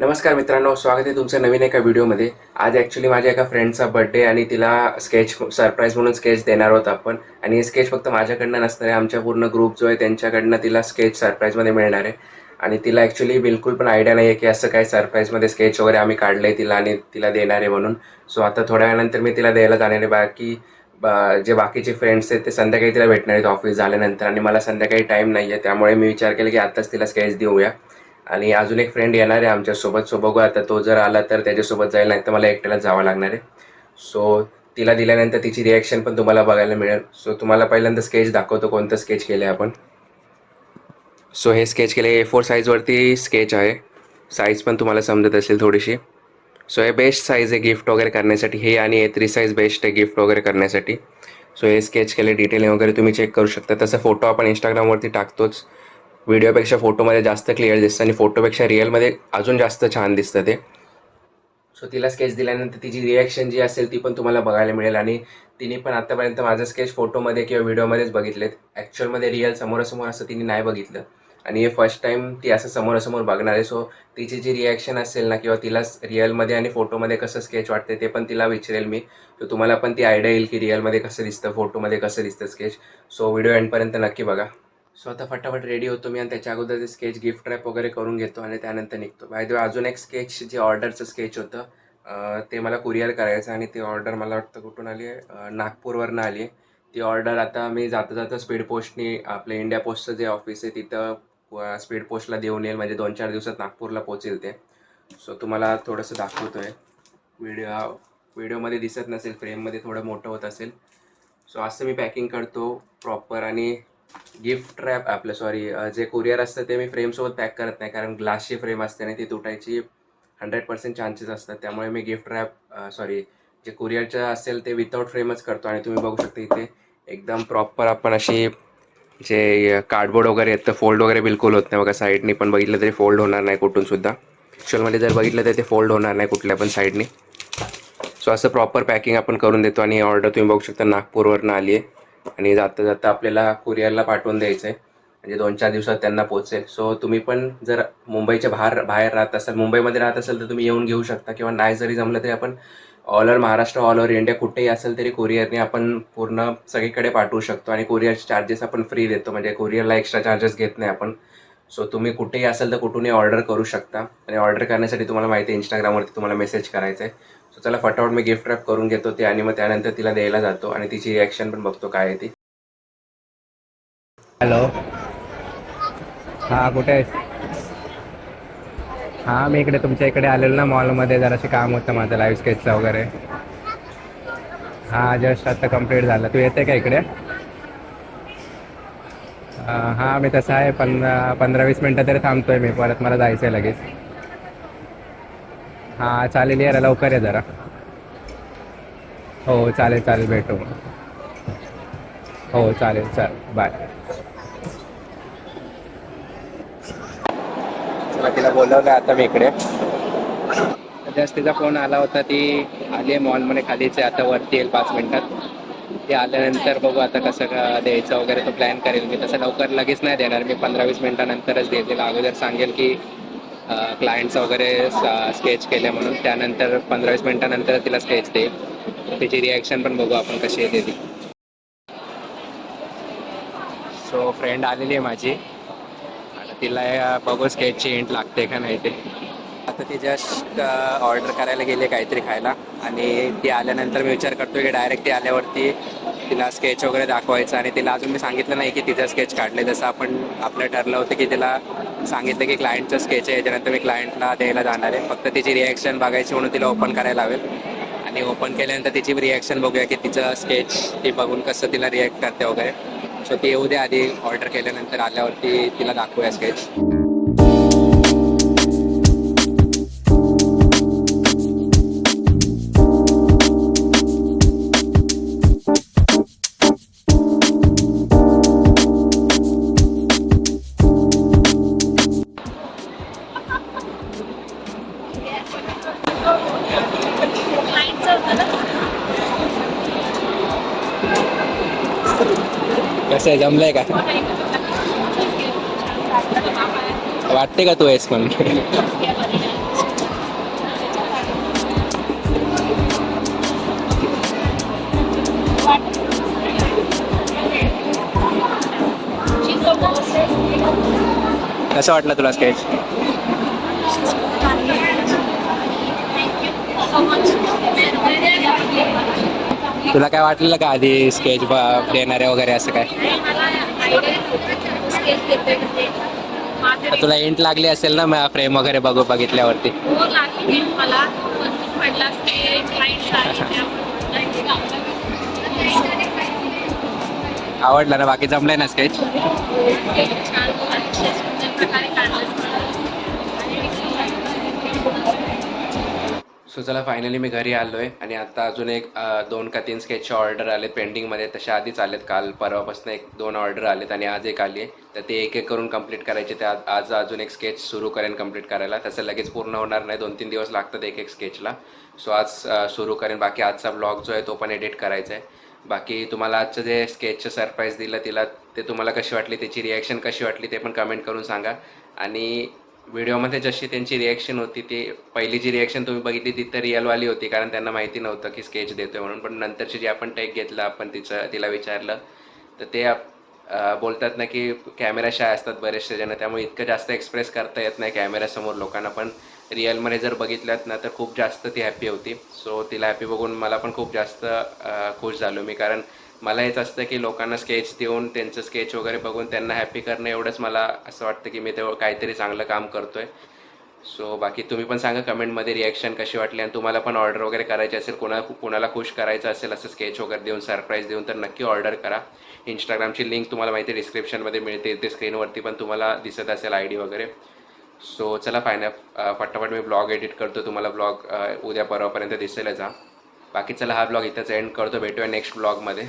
नमस्कार मित्रांनो, स्वागत आहे तुमचं नवीन एका व्हिडिओमध्ये. आज ॲक्च्युली माझ्या एका फ्रेंडचा बर्थडे आणि तिला स्केच सरप्राईज म्हणून स्केच देणार आहोत आपण. आणि हे स्केच फक्त माझ्याकडनं नसणार आहे, आमच्या पूर्ण ग्रुप जो आहे त्यांच्याकडनं तिला स्केच सरप्राईजमध्ये मिळणार आहे. आणि तिला ॲक्च्युली बिलकुल पण आयडिया नाही आहे की असं काय सरप्राईजमध्ये स्केच वगैरे आम्ही काढलं आहे तिला आणि तिला देणार आहे म्हणून. सो आता थोड्या वेळानंतर मी तिला द्यायला जाणार आहे. जे बाकीचे फ्रेंड्स आहेत ते संध्याकाळी तिला भेटणार आहेत ऑफिस झाल्यानंतर, आणि मला संध्याकाळी टाईम नाही आहे, त्यामुळे मी विचार केला की आत्ताच तिला स्केच देऊया. आणि अजून एक फ्रेंड येणार आहे आमच्यासोबत. सो बघू आता, तो जर आला तर त्याच्यासोबत जाईल, नाही तर मला एकट्यालाच जावं लागणार आहे. सो तिला दिल्यानंतर तिची रिॲक्शन पण तुम्हाला बघायला मिळेल. सो तुम्हाला पहिल्यांदा स्केच दाखवतो, कोणतं स्केच केलं आहे आपण. सो हे स्केच केले A4 साईजवरती स्केच आहे. साईज पण तुम्हाला समजत असेल थोडीशी. सो हे बेस्ट साईज आहे गिफ्ट वगैरे करण्यासाठी, हे आणि A3 साईज बेस्ट आहे गिफ्ट वगैरे करण्यासाठी. सो हे स्केच केले, डिटेलिंग वगैरे तुम्ही चेक करू शकता. तसं फोटो आपण इंस्टाग्रामवरती टाकतोच. व्हिडिओपेक्षा फोटोमध्ये जास्त क्लिअर दिसतं आणि फोटोपेक्षा रिअलमध्ये अजून जास्त छान दिसतं ते. सो तिला स्केच दिल्यानंतर तिची रिॲक्शन जी असेल ती पण तुम्हाला बघायला मिळेल. आणि तिने पण आत्तापर्यंत माझं स्केच फोटोमध्ये किंवा व्हिडिओमध्येच बघितलेत. ॲक्च्युअलमध्ये रिअल समोरासमोर असं तिने नाही बघितलं, आणि हे फर्स्ट टाईम ती असं समोरासमोर बघणार आहे. सो तिची जी रिॲक्शन असेल ना, किंवा तिला रिअलमध्ये आणि फोटोमध्ये कसं स्केच वाटते ते पण तिला विचारेल मी. तर तुम्हाला पण ती आयडिया येईल की रिअलमध्ये कसं दिसतं, फोटोमध्ये कसं दिसतं स्केच. सो व्हिडिओ एंडपर्यंत नक्की बघा. सो आता फटाफट रेडी होतो मी, आणि त्याच्या अगोदर ते स्केच गिफ्ट रॅप वगैरे करून घेतो आणि त्यानंतर निघतो. बाय द वे, अजून एक स्केच जे ऑर्डरचं स्केच होतं ते मला कुरिअर करायचं, आणि ती ऑर्डर मला वाटतं कुठून आली आहे, नागपूरवरनं आली आहे. ती ऑर्डर आता मी जाता जाता स्पीड पोस्टनी आपल्या इंडिया पोस्टचं जे ऑफिस आहे तिथं स्पीड पोस्टला देऊन येईल, म्हणजे 2-4 दिवसात नागपूरला पोहोचेल ते. सो तुम्हाला थोडंसं दाखवतो आहे. व्हिडिओमध्ये दिसत नसेल, फ्रेममध्ये थोडं मोठं होत असेल. सो असं मी पॅकिंग करतो प्रॉपर. आणि गिफ्ट रॅप आपलं जे कुरिअर असतं ते मी फ्रेमसोबत पॅक करत नाही, कारण ग्लासची फ्रेम असते आणि ती तुटायची 100% चान्सेस असतात. त्यामुळे मी गिफ्ट रॅप जे कुरिअरचं असेल ते विदाऊट फ्रेमच करतो. आणि तुम्ही बघू शकता इथे एकदम प्रॉपर आपण अशी जे कार्डबोर्ड वगैरे आहेत तर फोल्ड वगैरे बिलकुल होत नाही बघा. साईडनी पण बघितलं तरी फोल्ड होणार नाही कुठूनसुद्धा. ॲक्च्युअलमध्ये जर बघितलं तर ते फोल्ड होणार नाही कुठल्या पण साईडनी. सो असं प्रॉपर पॅकिंग आपण करून देतो. आणि ऑर्डर तुम्ही बघू शकता नागपूरवरनं आली आहे, आणि जाता जाता आपल्याला कुरिअरला पाठवून द्यायचं आहे, म्हणजे 2-4 दिवसात त्यांना पोचेल. सो तुम्ही पण जर मुंबईच्या बाहेर राहत असाल, मुंबईमध्ये राहत असाल तर तुम्ही येऊन घेऊ शकता, किंवा नाही जरी जमलं तरी आपण all over Maharashtra, all over India कुठेही असेल तरी कुरिअरने आपण पूर्ण सगळीकडे पाठवू शकतो. आणि कुरिअरचे चार्जेस आपण फ्री देतो, म्हणजे कुरिअरला एक्स्ट्रा चार्जेस घेत नाही आपण. सो तुम्ही कुठेही असाल तर कुठूनही ऑर्डर करू शकता. आणि ऑर्डर करण्यासाठी तुम्हाला माहिती आहे इंस्टाग्रामवरती तुम्हाला मेसेज करायचा आहे. सो चला फटाफट मी गिफ्ट रॅप करून घेतो ते, आणि मग त्यानंतर तिला द्यायला जातो आणि तिची रिॲक्शन पण बघतो काय आहे ती. हॅलो. हां, कुठे आहेस? हां, मी इकडे तुमच्या इकडे आलेलो ना मॉलमध्ये, जरासे काम होतं माझं लाईव्ह स्केचचं वगैरे. हां, जस्ट आता कंप्लीट झालं. तू येते का इकडे? हां, मी तसं आहे, 15-20 मिनटं तरी थांबतो आहे मी, परत मला जायचं आहे लगेच. हां, चालेल, ये लवकर ये जरा. हो, चालेल चालेल, भेटू. हो, चालेल, चल बाय. चला, तिला बोलवलं आता मी इकडे. जस्ट तिचा फोन आला होता, ती आली आहे मॉलमध्ये खालीच आहे, आता वरती येईल 5 मिनटात. ते आल्यानंतर बघू आता कसं द्यायचं वगैरे, तो प्लॅन करेल मी. तसं लवकर लगेच नाही देणार मी, 15-20 मिनटानंतरच देईल. तिला अगोदर सांगेल की क्लायंट्स वगैरे स्केच केले म्हणून, त्यानंतर 15-20 मिनटानंतर तिला स्केच देईल. तिची रिॲक्शन पण बघू आपण कशी येते ती. सो फ्रेंड आलेली आहे माझी, आता तिला बघू स्केचची हिंट लागते का नाही ते. आता ती जस्ट ऑर्डर करायला गेली काहीतरी खायला, आणि ती आल्यानंतर मी विचार करतो की डायरेक्ट ती आल्यावरती तिला स्केच वगैरे दाखवायचं. आणि तिला अजून मी सांगितलं नाही की तिचं स्केच काढले, जसं आपण आपलं ठरलं होतं की तिला सांगितलं की क्लायंटचं स्केच आहे, याच्यानंतर मी क्लायंटला द्यायला जाणार आहे. फक्त तिची रिॲक्शन बघायची म्हणून तिला ओपन करायला हवेल, आणि ओपन केल्यानंतर तिची रिॲक्शन बघूया की तिचं स्केच ती बघून कसं तिला रिॲक्ट करते वगैरे. सो ती येऊ दे आधी, ऑर्डर केल्यानंतर आल्यावरती तिला दाखवूया स्केच. कसं आहे, जमलंय का? वाटते का तू आहेस पण? कसं वाटलं तुला स्केच? तुला काय वाटलेलं का आधी स्केच देणारे वगैरे असं काय? तर तुला एंट लागली असेल ना फ्रेम वगैरे बघितल्यावरती? आवडलं ना? बाकी जमलंय ना स्केच? सो चला फायनली मी घरी आलो आहे आणि आता अजून एक 2 का 3 स्केचचे ऑर्डर आलेत पेंडिंगमध्ये. तशा आधीच आलेत, काल परवापासून 1-2 ऑर्डर आलेत आणि आज एक आली आहे. तर ते एक एक करून कंप्लीट करायचे. ते आज अजून एक स्केच सुरू करेन कंप्लीट करायला. तसं लगेच पूर्ण होणार नाही, 2-3 दिवस लागतात एक एक स्केचला. सो आज सुरू करेन. बाकी आजचा ब्लॉग जो आहे तो पण एडिट करायचा आहे. बाकी तुम्हाला आजचं जे स्केचचं सरप्राईज दिलं तिला, ते तुम्हाला कशी वाटली, त्याची रिॲक्शन कशी वाटली ते पण कमेंट करून सांगा. आणि व्हिडिओमध्ये जशी त्यांची रिॲक्शन होती, ती पहिली जी रिॲक्शन तुम्ही बघितली ती तर रिअलवाली होती, कारण त्यांना माहिती नव्हतं की स्केच देतोय म्हणून. पण नंतरची जी आपण टेक घेतला, आपण तिला विचारलं, तर ते बोलतात ना की कॅमेरा शाय असतात बरेचसे जण, त्यामुळे इतकं जास्त एक्सप्रेस करता येत नाही कॅमेऱ्यासमोर लोकांना. पण रिअलमध्ये जर बघितल्यात ना तर खूप जास्त ती हॅप्पी होती. सो तिला हॅप्पी बघून मला पण खूप जास्त खुश झालो मी, कारण मला हेच असतं की लोकांना स्केच देऊन त्यांचं स्केच वगैरे बघून त्यांना हॅप्पी करणं, एवढंच मला असं वाटतं की मी तेवढं काहीतरी चांगलं काम करतो आहे. सो बाकी तुम्ही पण सांगा कमेंटमध्ये रिॲक्शन कशी वाटली, आणि तुम्हाला पण ऑर्डर वगैरे करायची असेल, कोणाला खुश करायचं असेल असं स्केच वगैरे देऊन, सरप्राईज देऊन, तर नक्की ऑर्डर करा. इंस्टाग्रामची लिंक तुम्हाला माहिती आहे डिस्क्रिप्शनमध्ये मिळते, ते स्क्रीनवरती पण तुम्हाला दिसत असेल ID वगैरे. सो चला फटाफट मी ब्लॉग एडिट करतो. तुम्हाला ब्लॉग उद्या परवापर्यंत दिसेलच हा. बाकी चला हा ब्लॉग इथंच एंड करतो. भेटूया नेक्स्ट ब्लॉगमध्ये.